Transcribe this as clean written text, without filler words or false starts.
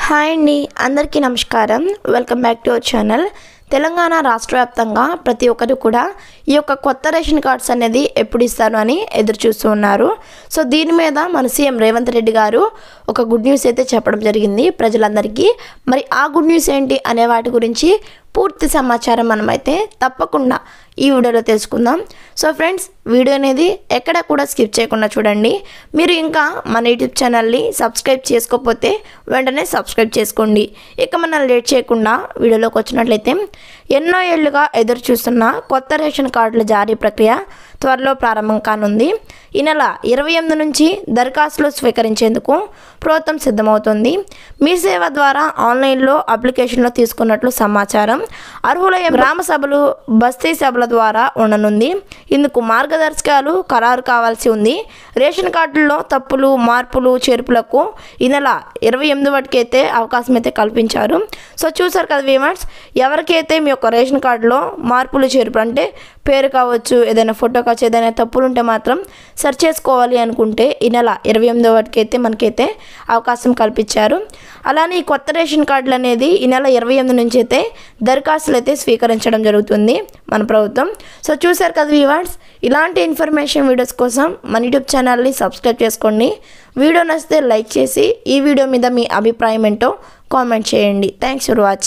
Hi అండి, అందరికీ నమస్కారం. Welcome back to our channel. Telangana రాష్ట్ర వ్యాప్తంగా ప్రతి ఒక్కరు కూడా ఈ యొక్క కొత్త రేషన్ కార్డ్స్ అనేది ఎప్పుడు ఇస్తారు అని ఎదురు చూస్తూ ఉన్నారు. సో దీని మీద మన సీఎం రేవంత్ రెడ్డి గారు ఒక గుడ్ న్యూస్ అయితే చెప్పడం జరిగింది ప్రజలందరికీ. మరి ఆ గుడ్ న్యూస్ ఏంటి అనే వాటి గురించి పూర్తి సమాచారం మనమైతే తప్పకుండా ఈ వీడియోలో తెలుసుకుందాం. సో ఫ్రెండ్స్, వీడియో అనేది ఎక్కడ కూడా స్కిప్ చేయకుండా చూడండి. మీరు ఇంకా మన యూట్యూబ్ ఛానల్ని సబ్స్క్రైబ్ చేసుకోకపోతే వెంటనే సబ్స్క్రైబ్ చేసుకోండి. ఇక మనం లేట్ చేయకుండా వీడియోలోకి వచ్చినట్లయితే, ఎన్నో ఏళ్లుగా ఎదురు చూస్తున్న కొత్త రేషన్ కార్డుల జారీ ప్రక్రియ త్వరలో ప్రారంభం కానుంది. ఈ నెల 28 నుంచి దరఖాస్తులు స్వీకరించేందుకు ప్రభుత్వం సిద్ధమవుతుంది. మీ సేవ ద్వారా ఆన్లైన్లో అప్లికేషన్లో తీసుకున్నట్లు సమాచారం. అర్హులైన గ్రామ సభలు, బస్తీ సభల ద్వారా ఉండనుంది. ఇందుకు మార్గదర్శకాలు ఖరారు కావాల్సి ఉంది. రేషన్ కార్డుల్లో తప్పులు, మార్పులు, చేర్పులకు ఈ నెల 28 వరకు అయితే అవకాశం అయితే కల్పించారు. సో చూసారు కదా వ్యూవర్స్, ఎవరికైతే మీ యొక్క రేషన్ కార్డులో మార్పులు, చేర్పులు అంటే పేరు కావచ్చు, ఏదైనా ఫోటో కావచ్చు, ఏదైనా తప్పులు ఉంటే మాత్రం సెర్చ్ చేసుకోవాలి అనుకుంటే ఈ నెల 28 వరకు అయితే మనకైతే అవకాశం కల్పించారు. అలానే ఈ కొత్త రేషన్ కార్డులు అనేది ఈ నెల 28 నుంచి అయితే దరఖాస్తులు అయితే స్వీకరించడం జరుగుతుంది మన ప్రభుత్వం. సో చూసారు కదా వ్యూవర్స్, ఇలాంటి ఇన్ఫర్మేషన్ వీడియోస్ కోసం మన యూట్యూబ్ ఛానల్ని సబ్స్క్రైబ్ చేసుకోండి. వీడియో నచ్చితే లైక్ చేసి ఈ వీడియో మీద మీ అభిప్రాయం ఏంటో కామెంట్ చేయండి. Thanks for watching.